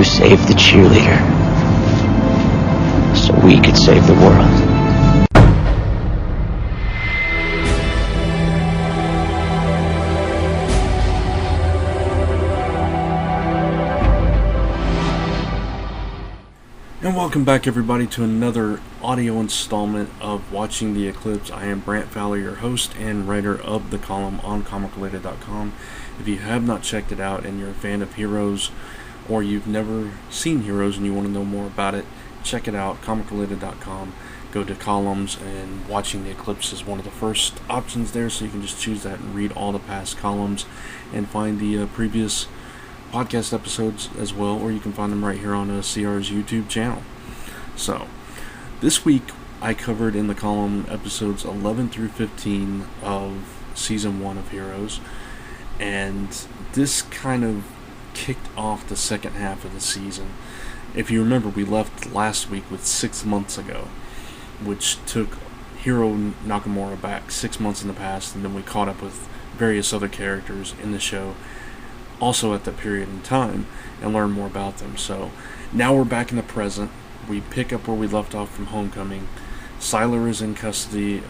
You saved the cheerleader, so we could save the world. And welcome back, everybody, to another audio installment of Watching the Eclipse. I am Brant, Fowler, your host and writer of the column on ComicRelated.com. If you have not checked it out and you're a fan of Hiros, or you've never seen Hiros and you want to know more about it, check it out, ComicRelated.com. Go to columns, and Watching the Eclipse is one of the first options there, so you can just choose that and read all the past columns and find the previous podcast episodes as well, or you can find them right here on CR's YouTube channel. So, this week I covered in the column episodes 11 through 15 of Season 1 of Hiros, and this kind of kicked off the second half of the season. If you remember, we left last week with 6 months ago, which took Hiro Nakamura back 6 months in the past, and then we caught up with various other characters in the show also at that period in time and learn more about them. So now we're back in the present. We pick up where we left off from Homecoming. Sylar is in custody,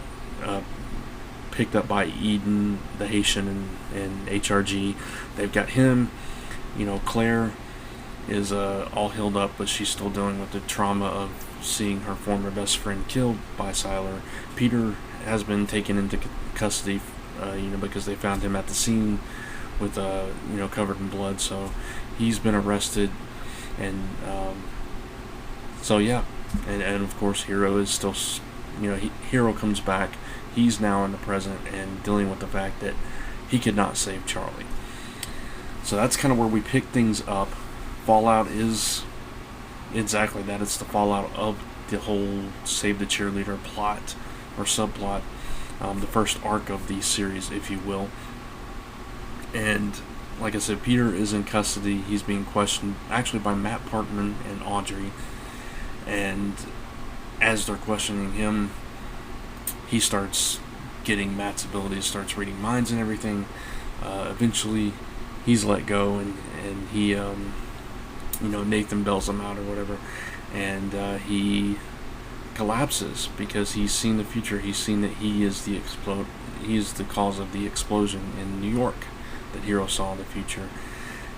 picked up by Eden, the Haitian, and HRG. They've got him. You know, Claire is all healed up, but she's still dealing with the trauma of seeing her former best friend killed by Sylar. Peter has been taken into custody, because they found him at the scene with covered in blood, so he's been arrested, and and of course Hiro is still, Hiro comes back. He's now in the present and dealing with the fact that he could not save Charlie. So that's kind of where we pick things up. Fallout is exactly that. It's the fallout of the whole Save the Cheerleader plot or subplot, the first arc of the series, if you will. And like I said, Peter is in custody. He's being questioned actually by Matt Parkman and Audrey. And as they're questioning him, he starts getting Matt's abilities, starts reading minds and everything. Eventually, he's let go, and he, Nathan bails him out or whatever. And he collapses because he's seen the future. He's seen that he is the cause of the explosion in New York that Hiro saw in the future,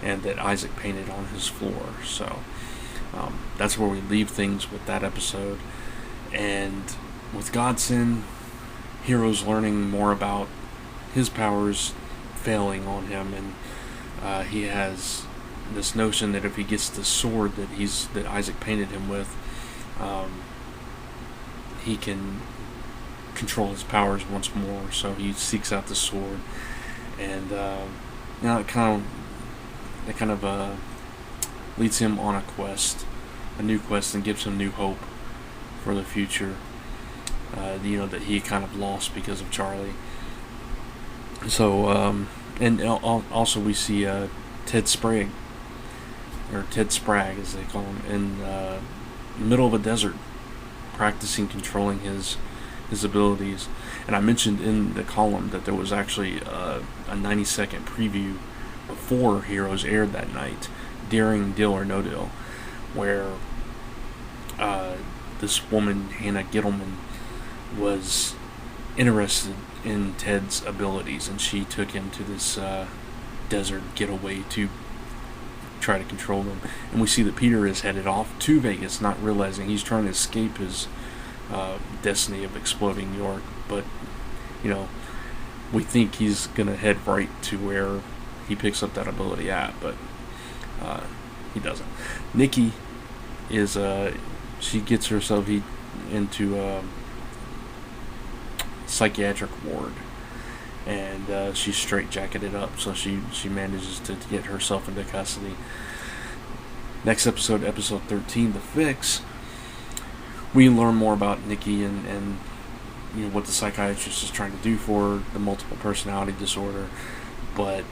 and that Isaac painted on his floor. So that's where we leave things with that episode. And with Godsend, Hiro's learning more about his powers failing on him, and he has this notion that if he gets the sword that Isaac painted him with, he can control his powers once more. So he seeks out the sword, and it kind of leads him on a new quest, and gives him new hope for the future. That he kind of lost because of Charlie. So, and also we see Ted Sprague, or Ted Spragg as they call him, in the middle of a desert, practicing controlling his abilities. And I mentioned in the column that there was actually a 90-second preview before Hiros aired that night, during Deal or No Deal, where this woman, Hannah Gittleman, was interested in Ted's abilities, and she took him to this desert getaway to try to control them. And we see that Peter is headed off to Vegas, not realizing he's trying to escape his destiny of exploding New York, but we think he's gonna head right to where he picks up that ability at, but he doesn't. Nikki is she gets herself into a psychiatric ward, and she's straitjacketed up, so she manages to get herself into custody. Next episode, episode 13, The Fix, we learn more about Nikki and what the psychiatrist is trying to do for the multiple personality disorder, but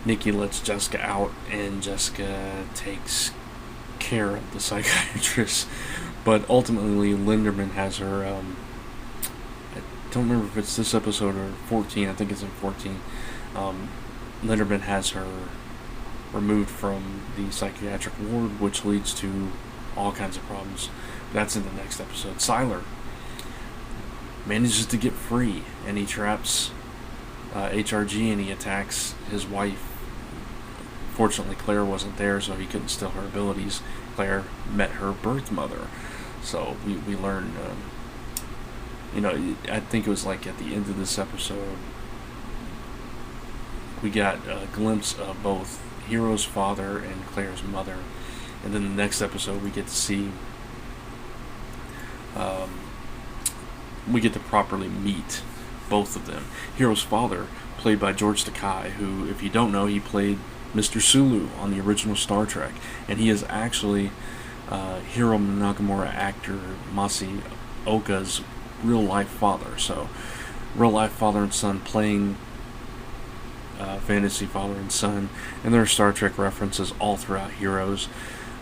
Nikki lets Jessica out, and Jessica takes care of the psychiatrist. But ultimately, Linderman has her, I don't remember if it's this episode or 14, I think it's in 14, Linderman has her removed from the psychiatric ward, which leads to all kinds of problems. That's in the next episode. Siler manages to get free, and he traps HRG, and he attacks his wife. Fortunately, Claire wasn't there, so he couldn't steal her abilities. Claire met her birth mother. So we learn, I think it was like at the end of this episode, we got a glimpse of both Hiros' father and Claire's mother. And then the next episode, we get to see, we get to properly meet both of them. Hiros' father, played by George Takei, who, if you don't know, he played Mr. Sulu on the original Star Trek. And he is actually Hiro Nakamura actor Masi Oka's real-life father. So, real-life father and son playing fantasy father and son. And there are Star Trek references all throughout Hiros.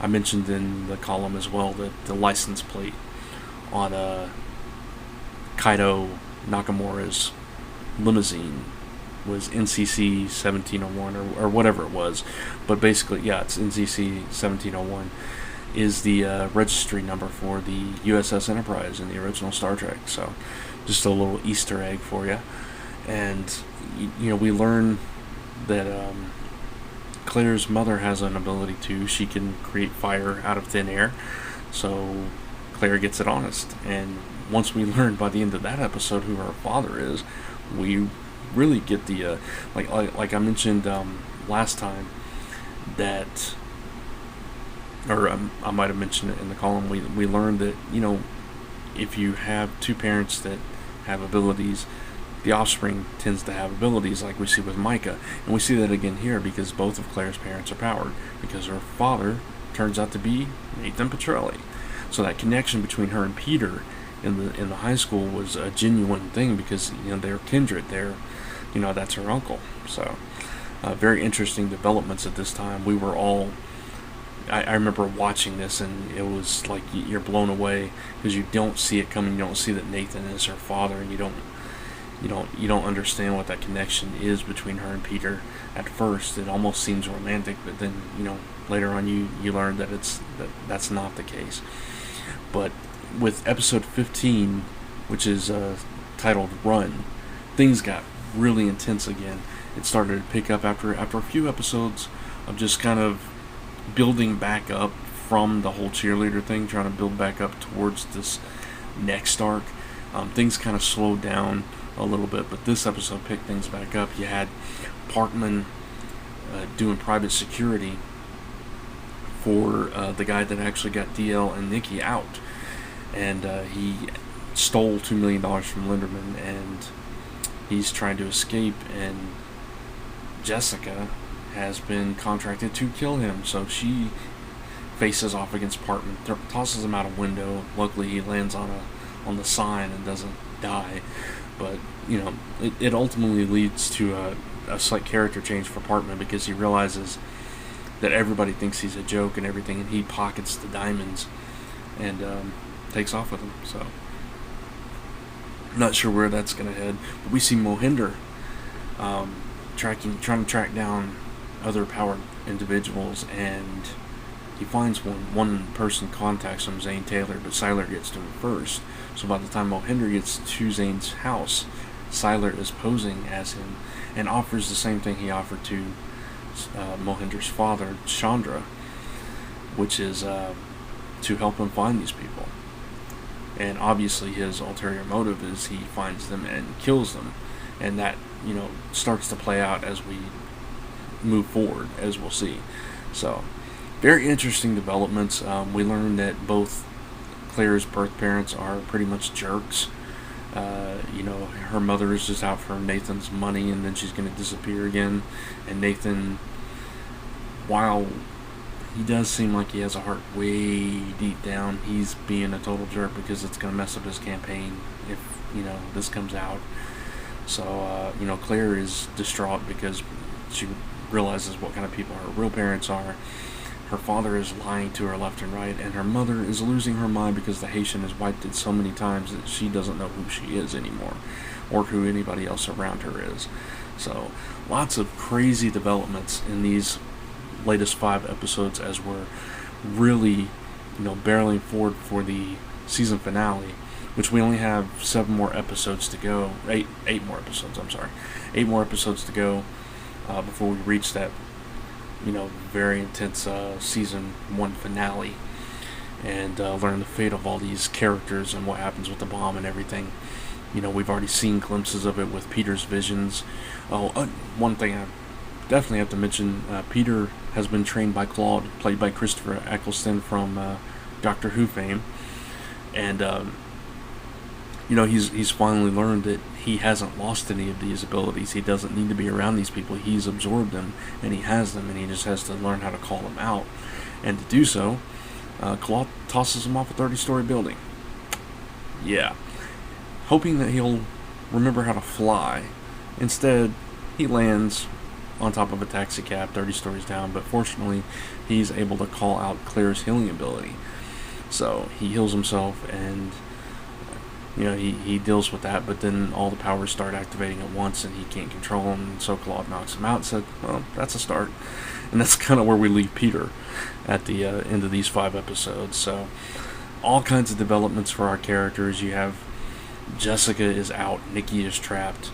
I mentioned in the column as well that the license plate on Kaito Nakamura's limousine was NCC 1701 or whatever it was. But basically, yeah, it's NCC 1701 is the registry number for the USS Enterprise in the original Star Trek. So just a little Easter egg for you. And, we learn that Claire's mother has an ability to, she can create fire out of thin air. So Claire gets it honest. And once we learn by the end of that episode who her father is, we really get the, like I mentioned last time, that, or I might have mentioned it in the column, we learned that, if you have two parents that have abilities, the offspring tends to have abilities, like we see with Micah. And we see that again here because both of Claire's parents are powered, because her father turns out to be Nathan Petrelli. So that connection between her and Peter in the high school was a genuine thing, because they're kindred. That's her uncle. So very interesting developments at this time. We were all, I remember watching this, and it was like you're blown away because you don't see it coming. You don't see that Nathan is her father, and you don't understand what that connection is between her and Peter. At first, it almost seems romantic, but then later on you learn that that's not the case. But with episode 15, which is titled Run, things got really intense again. It started to pick up after a few episodes of just kind of building back up from the whole cheerleader thing, trying to build back up towards this next arc. Things kind of slowed down a little bit, but this episode picked things back up. You had Parkman doing private security for the guy that actually got DL and Nikki out, and he stole $2 million from Linderman, and he's trying to escape, and Jessica has been contracted to kill him, so she faces off against Parkman, tosses him out a window. Luckily he lands on the sign and doesn't die. But, it ultimately leads to a slight character change for Parkman, because he realizes that everybody thinks he's a joke and everything, and he pockets the diamonds and takes off with them. So, I'm not sure where that's going to head. But we see Mohinder trying to track down other powered individuals, and he finds one person contacts him, Zane Taylor, but Siler gets to him first. So by the time Mohinder gets to Zane's house, Siler is posing as him and offers the same thing he offered to Mohinder's father, Chandra, which is to help him find these people. And obviously his ulterior motive is he finds them and kills them, and that starts to play out as we move forward, as we'll see. So very interesting developments. We learned that both Claire's birth parents are pretty much jerks. Her mother is just out for Nathan's money, and then she's going to disappear again. And Nathan, while he does seem like he has a heart way deep down, he's being a total jerk because it's going to mess up his campaign if this comes out. So Claire is distraught because she realizes what kind of people her real parents are. Her father is lying to her left and right, and her mother is losing her mind because the Haitian has wiped it so many times that she doesn't know who she is anymore, or who anybody else around her is. So, lots of crazy developments in these latest 5 episodes as we're really, barreling forward for the season finale, which we only have 7 more episodes to go. 8 more episodes, I'm sorry. 8 more episodes to go before we reach that, very intense season 1 finale, and learn the fate of all these characters and what happens with the bomb and everything. We've already seen glimpses of it with Peter's visions. One thing I definitely have to mention, Peter has been trained by Claude, played by Christopher Eccleston from Doctor Who fame, and he's finally learned that he hasn't lost any of these abilities. He doesn't need to be around these people. He's absorbed them, and he has them, and he just has to learn how to call them out. And to do so, Claude tosses him off a 30-story building. Yeah. Hoping that he'll remember how to fly. Instead, he lands on top of a taxi cab 30 stories down, but fortunately, he's able to call out Claire's healing ability. So, he heals himself, and he deals with that, but then all the powers start activating at once, and he can't control them, and so Claude knocks him out and said, well, that's a start. And that's kind of where we leave Peter at the end of these 5 episodes. So, all kinds of developments for our characters. You have Jessica is out, Nikki is trapped.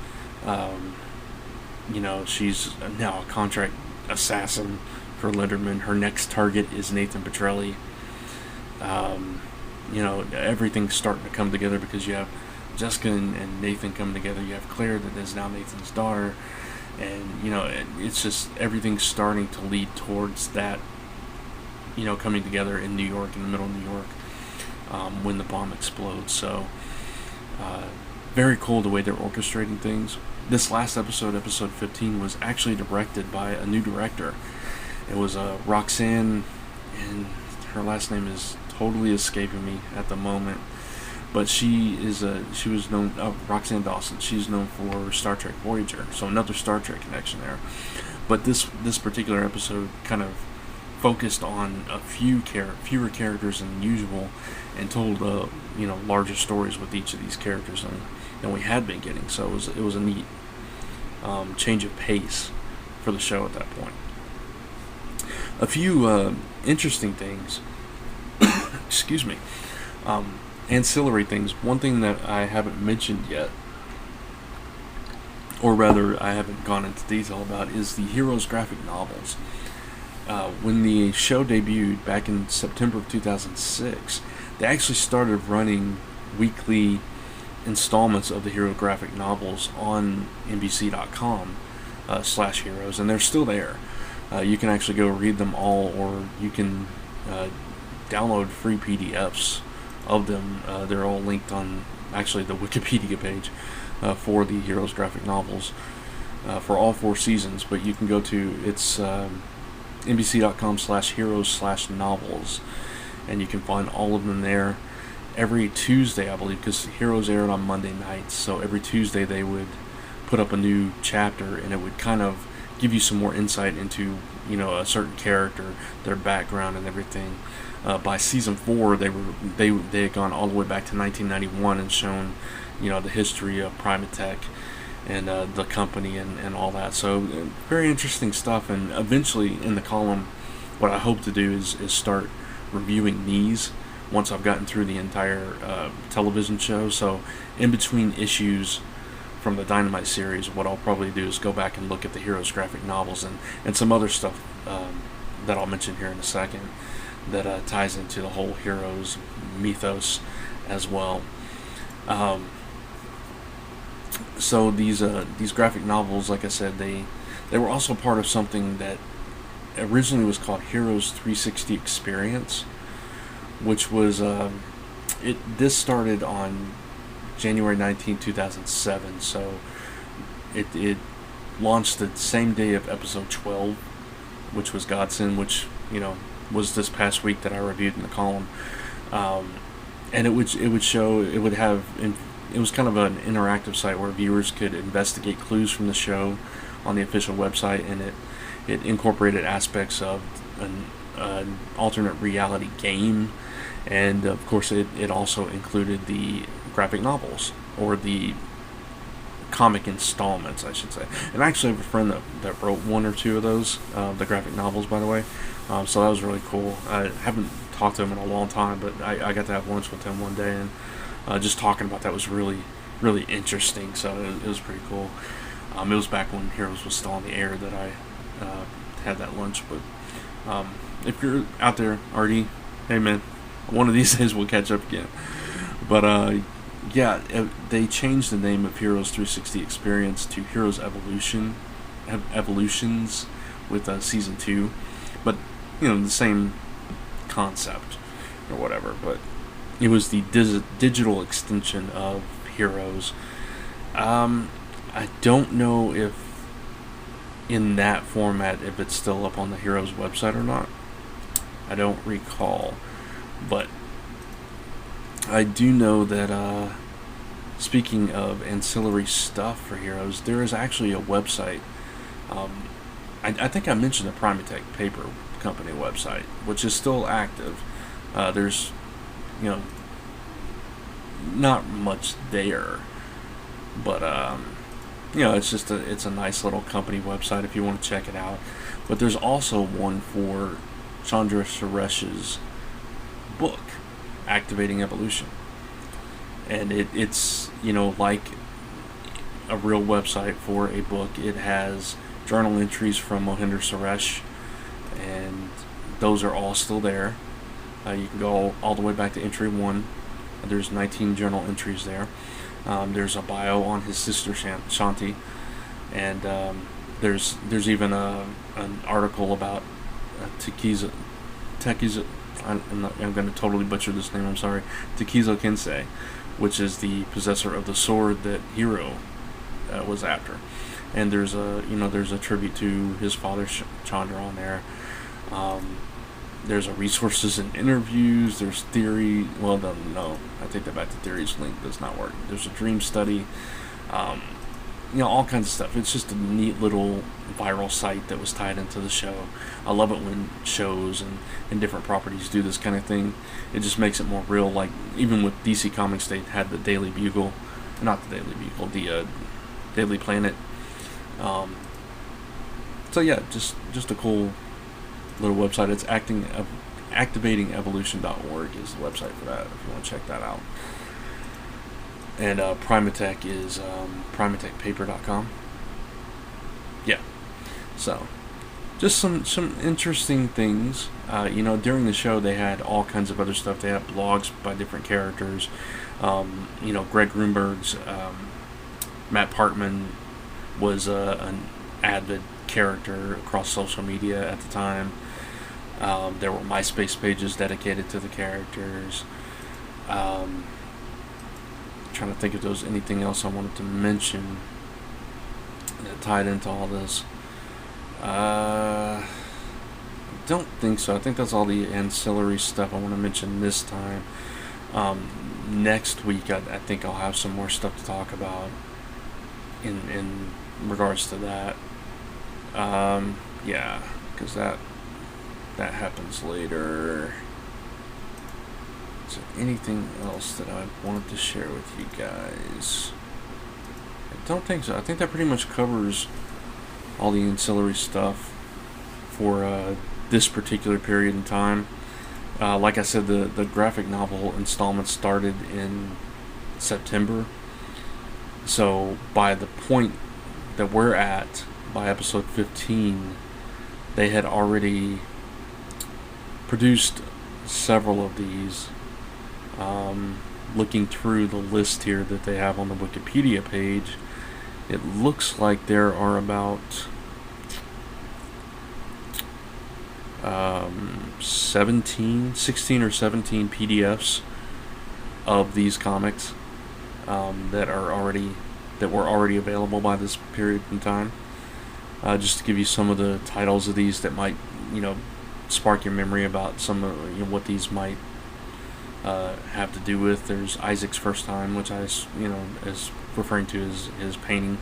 She's now a contract assassin for Linderman. Her next target is Nathan Petrelli. Everything's starting to come together because you have Jessica and Nathan come together. You have Claire that is now Nathan's daughter. And, it's just everything's starting to lead towards that, coming together in New York, in the middle of New York, when the bomb explodes. So, very cool the way they're orchestrating things. This last episode, episode 15, was actually directed by a new director. It was Roxanne, and her last name is totally escaping me at the moment. But she was known, Roxanne Dawson. She's known for Star Trek Voyager, so another Star Trek connection there. But this particular episode kind of focused on a fewer characters than usual, and told larger stories with each of these characters than we had been getting. So it was a neat change of pace for the show at that point. A few interesting things. Excuse me. Ancillary things. One thing that I haven't mentioned yet, or rather I haven't gone into detail about, is the Hiros graphic novels. When the show debuted back in September of 2006, they actually started running weekly installments of the Hero graphic novels on NBC.com /Hiros, and they're still there. You can actually go read them all, or you can download free PDFs of them. They're all linked on actually the Wikipedia page for the Heroes graphic novels for all 4 seasons, but you can go to it's NBC.com /Heroes/novels, and you can find all of them there. Every Tuesday, I believe, because Heroes aired on Monday nights, so every Tuesday they would put up a new chapter, and it would kind of give you some more insight into a certain character, their background and everything. By season 4, they had gone all the way back to 1991 and shown the history of Primatech and the company and all that. So very interesting stuff. And eventually in the column, what I hope to do is start reviewing these once I've gotten through the entire television show. So in between issues from the Dynamite series, what I'll probably do is go back and look at the Heroes graphic novels and some other stuff that I'll mention here in a second that ties into the whole Heroes mythos as well. So these graphic novels, like I said, they were also part of something that originally was called Heroes 360 Experience, which was this started on January 19, 2007. So it launched the same day of episode 12, which was Godsend, which was this past week that I reviewed in the column. And it would show, it was kind of an interactive site where viewers could investigate clues from the show on the official website, and it incorporated aspects of an alternate reality game, and of course it also included the graphic novels, or the comic installments, I should say. And I actually have a friend that wrote one or two of those, the graphic novels, by the way. So that was really cool. I haven't talked to him in a long time, but I got to have lunch with him one day, and just talking about that was really, really interesting. So it was pretty cool. It was back when Hiros was still on the air that I had that lunch. But if you're out there, Artie, hey man, one of these days we'll catch up again. But yeah, they changed the name of Hiros 360 Experience to Hiros Evolutions with Season 2. But, the same concept or whatever. But it was the digital extension of Hiros. I don't know if in that format, if it's still up on the Hiros website or not. I don't recall. But I do know that, speaking of ancillary stuff for Hiros, there is actually a website. I think I mentioned the Primatech Paper Company website, which is still active. There's, not much there, but it's a nice little company website if you want to check it out. But there's also one for Chandra Suresh's book, Activating Evolution, and it's like a real website for a book. It has journal entries from Mohinder Suresh, and those are all still there. You can go all the way back to entry 1. There's 19 journal entries there. There's a bio on his sister Shanti, and there's even an article about Tekizo. I'm going to totally butcher this name. I'm sorry. Tekizo Kensei, which is the possessor of the sword that Hiro was after. And there's a tribute to his father Chandra on there. There's a resources and interviews. There's theory. Well, no, I take that back. The theories link does not work. There's a dream study. All kinds of stuff. It's just a neat little viral site that was tied into the show. I love it when shows and different properties do this kind of thing. It just makes it more real. Like, even with DC Comics, they had the Daily Bugle. Not the Daily Bugle, the Daily Planet. So yeah, just a cool little website. It's activatingevolution.org is the website for that, if you want to check that out. And Primatech is primatechpaper.com. Yeah. So, just some interesting things. During the show they had all kinds of other stuff. They had blogs by different characters. Greg Grunberg's Matt Parkman was an avid character across social media at the time. There were MySpace pages dedicated to the characters. Trying to think if there was anything else I wanted to mention that tied into all this. I don't think so. I think that's all the ancillary stuff I want to mention this time. Next week, I think I'll have some more stuff to talk about in regards to that. Yeah, because that happens later. Is there anything else that I wanted to share with you guys? I don't think so. I think that pretty much covers all the ancillary stuff for this particular period in time. Like I said, the graphic novel installment started in September. So by the point that we're at, by episode 15, they had already produced several of these. Looking through the list here that they have on the Wikipedia page, it looks like there are about 16 or 17 PDFs of these comics that were already available by this period in time. Just to give you some of the titles of these that might, spark your memory about some of what these might have to do with. There's Isaac's First Time, which I, is referring to as his painting.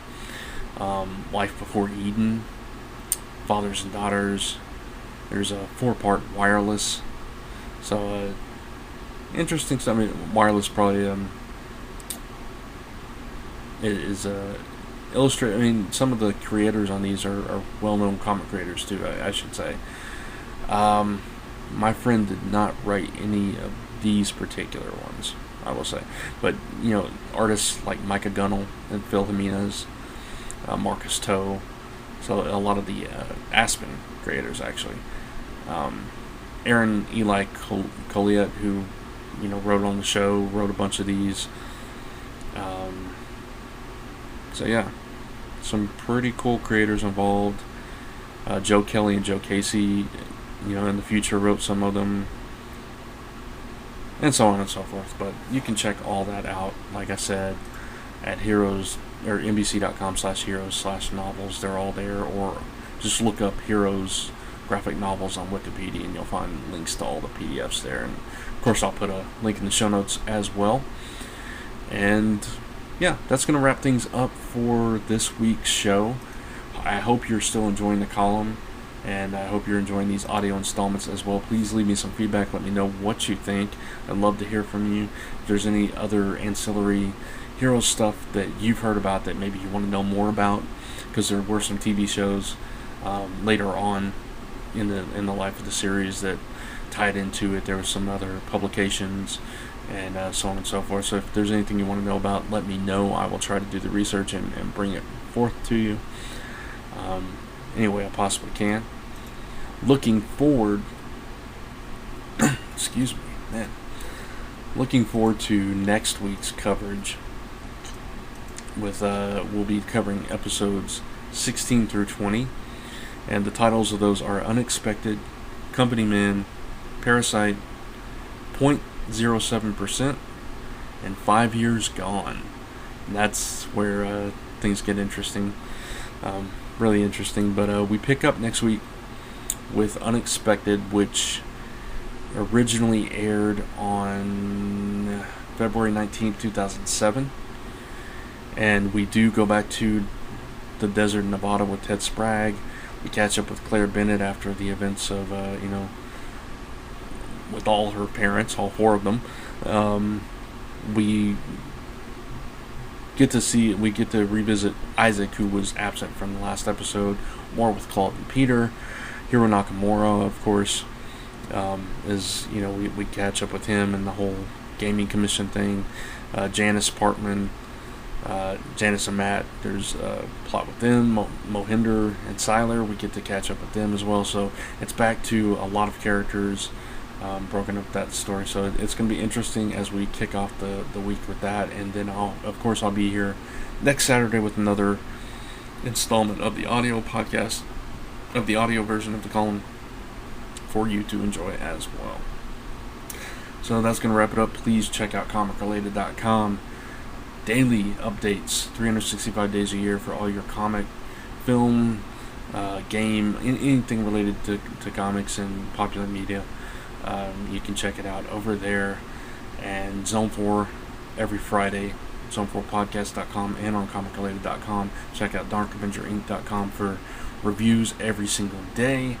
Life Before Eden, Fathers and Daughters. There's a 4-part Wireless. So interesting stuff. I mean, Wireless probably is illustrate. I mean, some of the creators on these are well-known comic creators too. I should say. My friend did not write any of these particular ones, I will say, but artists like Micah Gunnell and Phil Jimenez, Marcus Toe, so a lot of the Aspen creators actually. Aaron Eli Colliette, who wrote on the show, wrote a bunch of these. So yeah, some pretty cool creators involved. Joe Kelly and Joe Casey, in the future wrote some of them, and so on and so forth. But you can check all that out, like I said, at Hiros or NBC.com/Hiros/novels. They're all there, or just look up Hiros graphic novels on Wikipedia, and you'll find links to all the PDFs there. And of course, I'll put a link in the show notes as well. And yeah, that's going to wrap things up for this week's show. I hope you're still enjoying the column, and I hope you're enjoying these audio installments as well. Please leave me some feedback. Let me know what you think. I'd love to hear from you. If there's any other ancillary hero stuff that you've heard about that maybe you want to know more about, because there were some TV shows later on in the life of the series that tied into it. There were some other publications and so on and so forth. So if there's anything you want to know about, let me know. I will try to do the research and bring it forth to you any way I possibly can. Looking forward excuse me, man. Looking forward to next week's coverage with we'll be covering episodes 16 through 20, and the titles of those are Unexpected, Company Men, Parasite, 0.07%, and 5 Years Gone. And that's where things get interesting, really interesting. But we pick up next week with Unexpected, which originally aired on February 19th, 2007. And we do go back to the desert in Nevada with Ted Spragg. We catch up with Claire Bennett after the events of, with all her parents, all four of them. We get to revisit Isaac, who was absent from the last episode. More with Claude and Peter. Hiro Nakamura, of course, we catch up with him and the whole gaming commission thing. Janice Partman, Janice and Matt, there's a plot with them. Mohinder and Siler, we get to catch up with them as well. So it's back to a lot of characters, broken up that story. So it's going to be interesting as we kick off the week with that. And then I'll be here next Saturday with another installment of the audio podcast, of the audio version of the column, for you to enjoy as well. So that's going to wrap it up. Please check out ComicRelated.com. Daily updates, 365 days a year for all your comic, film, game, anything related to comics and popular media. You can check it out over there. And Zone 4 every Friday, zone4podcast.com, and on ComicRelated.com. Check out darkavengerinc.com for reviews every single day.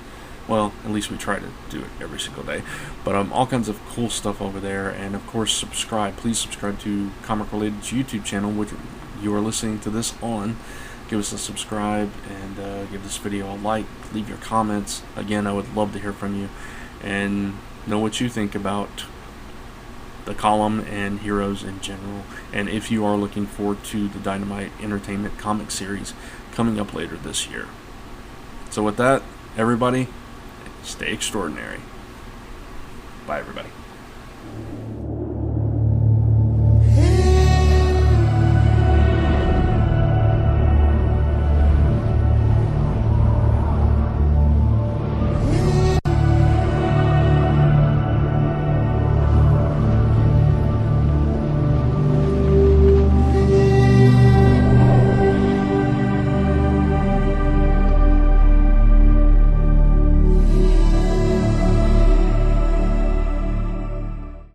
Well, at least we try to do it every single day. But all kinds of cool stuff over there. And of course, subscribe. Please subscribe to Comic Related's YouTube channel, which you are listening to this on. Give us a subscribe and give this video a like. Leave your comments. Again, I would love to hear from you and know what you think about the column and heroes in general. And if you are looking forward to the Dynamite Entertainment comic series coming up later this year. So with that, everybody, stay extraordinary. Bye, everybody.